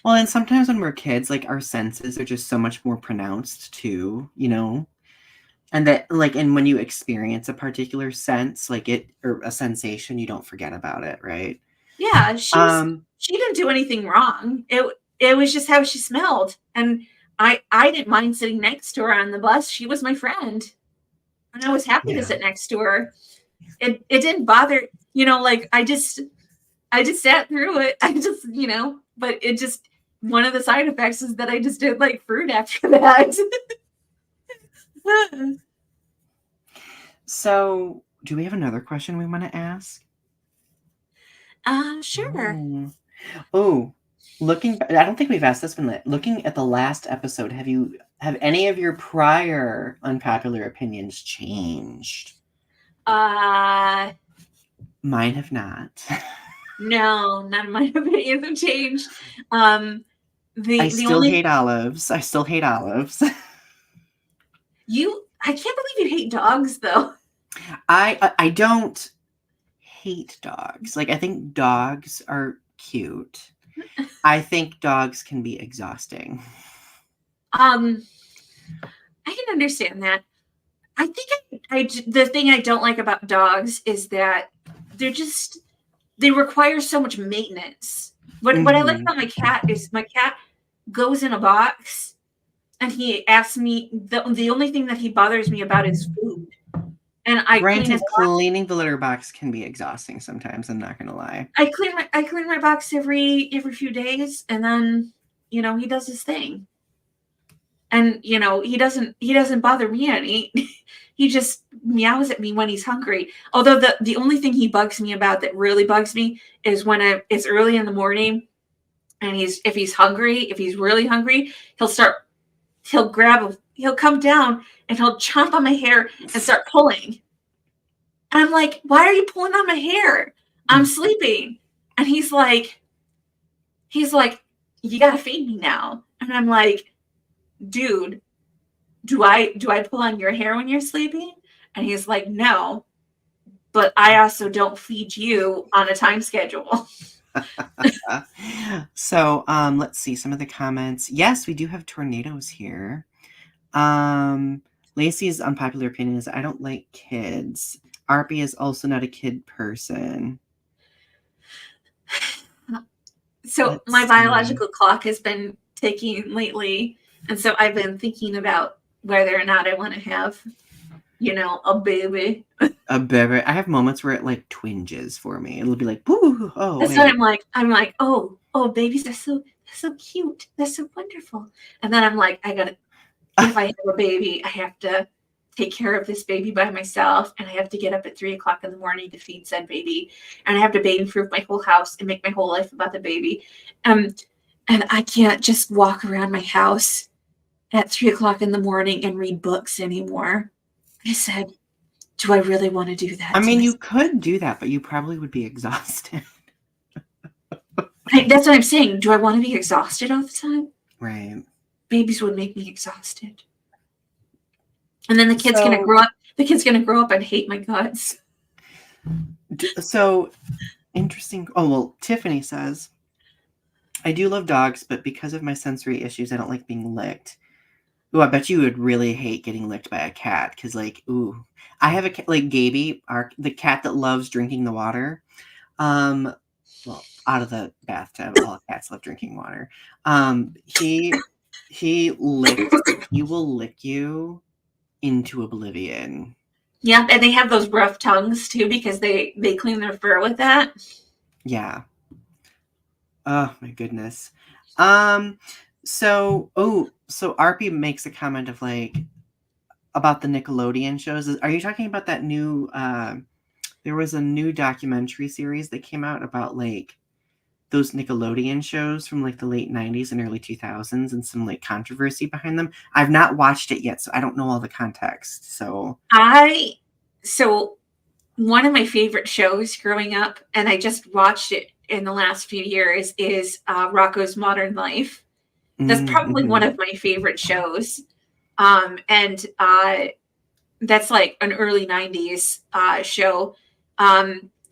well, and sometimes when we're kids, like our senses are just so much more pronounced too. And that and when you experience a particular sense, like it or a sensation, you don't forget about it, right? Yeah, Um, she didn't do anything wrong. It was just how she smelled. And I didn't mind sitting next to her on the bus. She was my friend. And I was happy to yeah. sit next to her. It didn't bother, like I just sat through it. I just, but it just one of the side effects is that I just did like fruit after that. So, do we have another question we want to ask? Sure. Oh, oh, I don't think we've asked this one yet. Looking at the last episode, have any of your prior unpopular opinions changed? Uh Mine have not. no, none of my opinions have changed. Um I the still only hate olives. I still hate olives. I can't believe you hate dogs though. I don't hate dogs. Like I think dogs are cute. I think dogs can be exhausting. Um, I can understand that. I think the thing I don't like about dogs is that they require so much maintenance. What I like Mhm. about my cat is my cat goes in a box and he asks me the only thing that he bothers me about is food. And I clean his Granted, box. cleaning the litter box can be exhausting sometimes, I'm not gonna lie. I clean my box every few days, and then he does his thing. And he doesn't bother me any. He just meows at me when he's hungry. Although the only thing he bugs me about that really bugs me is when it's early in the morning and if he's hungry, if he's really hungry, he'll come down and he'll chomp on my hair and start pulling. And I'm like, why are you pulling on my hair? I'm sleeping. And he's like, you gotta feed me now. And I'm like, dude, do I pull on your hair when you're sleeping? And he's like, no, but I also don't feed you on a time schedule. So, let's see some of the comments. Yes, we do have tornadoes here. Lacey's unpopular opinion is I don't like kids. Arpy is also not a kid person. So my biological clock has been ticking lately. And so I've been thinking about whether or not I want to have, a baby. A baby. I have moments where it like twinges for me. It'll be like, boo, oh. That's what I'm like, oh, babies are so cute. They're so wonderful. And then I'm like, if I have a baby, I have to take care of this baby by myself, and I have to get up at 3:00 in the morning to feed said baby, and I have to baby-proof my whole house and make my whole life about the baby. And I can't just walk around my house at 3:00 in the morning and read books anymore. I said, do I really want to do that? I mean, you could do that, but you probably would be exhausted. That's what I'm saying. Do I want to be exhausted all the time? Right. Babies would make me exhausted. And then the kid's going to grow up. The kid's going to grow up and hate my guts. So interesting. Oh, well, Tiffany says, I do love dogs, but because of my sensory issues, I don't like being licked. Ooh, I bet you would really hate getting licked by a cat. Because, like, ooh, I have a cat, like Gaby, the cat that loves drinking the water. Well, out of the bathtub, all cats love drinking water. He will lick you into oblivion. Yeah, and they have those rough tongues too because they clean their fur with that. Yeah. Oh my goodness. So Arpy makes a comment of like about the Nickelodeon shows. Are you talking about that new there was a new documentary series that came out about like those Nickelodeon shows from like the late 90s and early 2000s and some like controversy behind them? I've not watched it yet, so I don't know all the context. So one of my favorite shows growing up, and I just watched it in the last few years, is Rocko's Modern Life. That's probably one of my favorite shows. And that's like an early 90s show.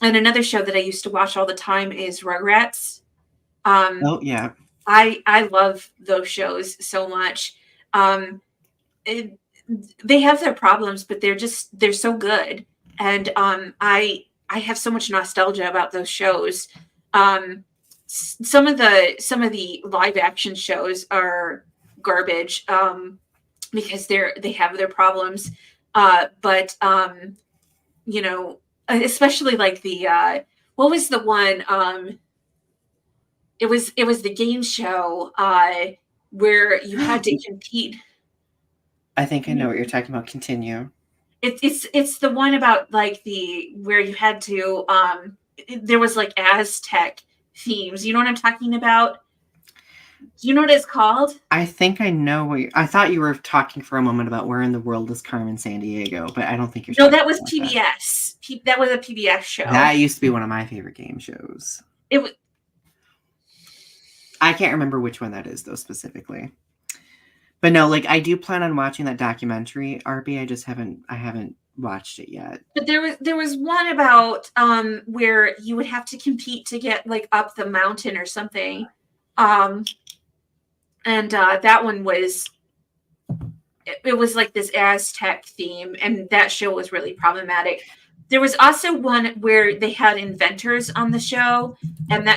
And another show that I used to watch all the time is Rugrats. Oh yeah. I love those shows so much. They have their problems, but they're so good. And I have so much nostalgia about those shows. Some of the live action shows are garbage because they have their problems. But especially like the what was the one? It was the game show where you had to compete. I think I know what you're talking about. Continue. It's the one about like where you had to there was like Aztec themes. You know what I'm talking about? Do you know what it's called? I think I know I thought you were talking for a moment about where in the world is Carmen Sandiego, but I don't think you're. No, that was PBS. That was a PBS show. That used to be one of my favorite game shows. It was. I can't remember which one that is though specifically. But no, like I do plan on watching that documentary, Arby. I haven't watched it yet. But there was one about where you would have to compete to get like up the mountain or something. And that one was it was like this Aztec theme, and that show was really problematic. There was also one where they had inventors on the show, and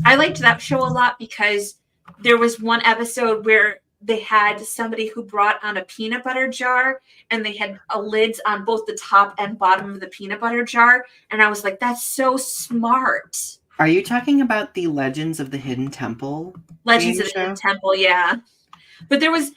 I liked that show a lot because there was one episode where they had somebody who brought on a peanut butter jar, and they had lids on both the top and bottom of the peanut butter jar. And I was like, that's so smart. Are you talking about the Legends of the Hidden Temple Legends game of the Hidden show? Temple, yeah. But there was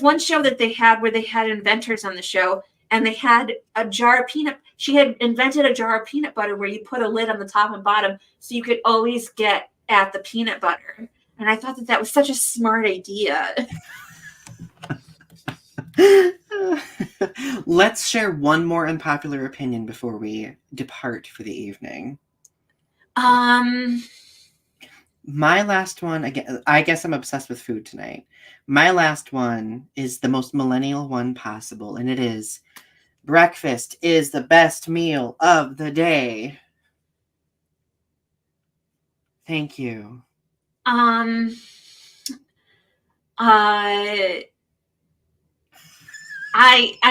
one show that they had where they had inventors on the show, and they had a jar of peanut. She had invented a jar of peanut butter where you put a lid on the top and bottom, so you could always get at the peanut butter. And I thought that was such a smart idea. Let's share one more unpopular opinion before we depart for the evening. My last one, again, I guess I'm obsessed with food tonight. My last one is the most millennial one possible, and it is breakfast is the best meal of the day. Thank you. I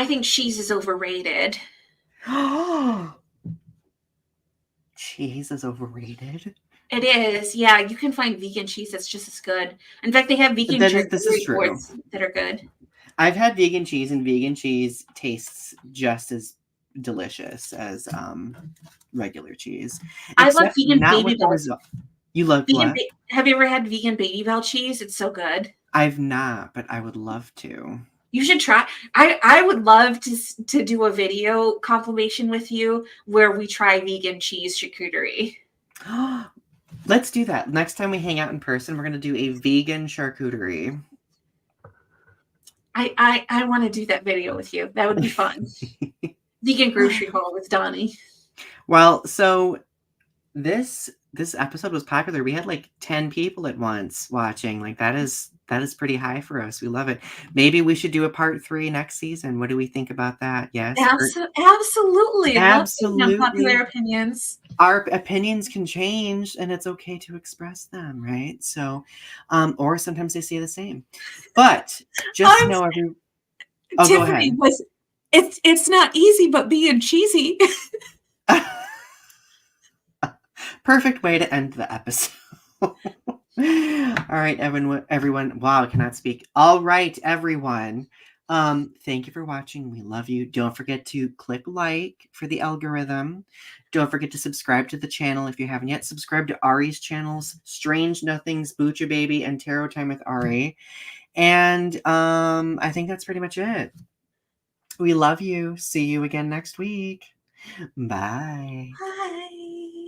think cheese is overrated. Cheese is overrated? It is, yeah. You can find vegan cheese that's just as good. In fact, they have vegan This is charcuterie true. boards that are good. I've had vegan cheese, and vegan cheese tastes just as delicious as regular cheese. I love Except vegan not Baby with the Bell. result. You love what? Have you ever had vegan Baby Bell cheese? It's so good. I've not, but I would love to. You should try. I would love to do a video confirmation with you where we try vegan cheese charcuterie. Let's do that. Next time we hang out in person, we're going to do a vegan charcuterie. I want to do that video with you. That would be fun. Vegan grocery haul with Donny. Well, so this episode was popular. We had like 10 people at once watching. Like that is pretty high for us. We love it. Maybe we should do a part 3 next season. What do we think about that? Yes. Absolutely. Absolutely. Unpopular opinions. Our opinions can change, and it's okay to express them, right? So, or sometimes they say the same. But just know Tiffany go ahead. It's not easy, but being cheesy. Perfect way to end the episode. All right, everyone. Wow, I cannot speak. All right, everyone. Thank you for watching. We love you. Don't forget to click like for the algorithm. Don't forget to subscribe to the channel if you haven't yet. Subscribe to Ari's channels, Strange Nothings, Butcha Baby, and Tarot Time with Ari. And I think that's pretty much it. We love you. See you again next week. Bye.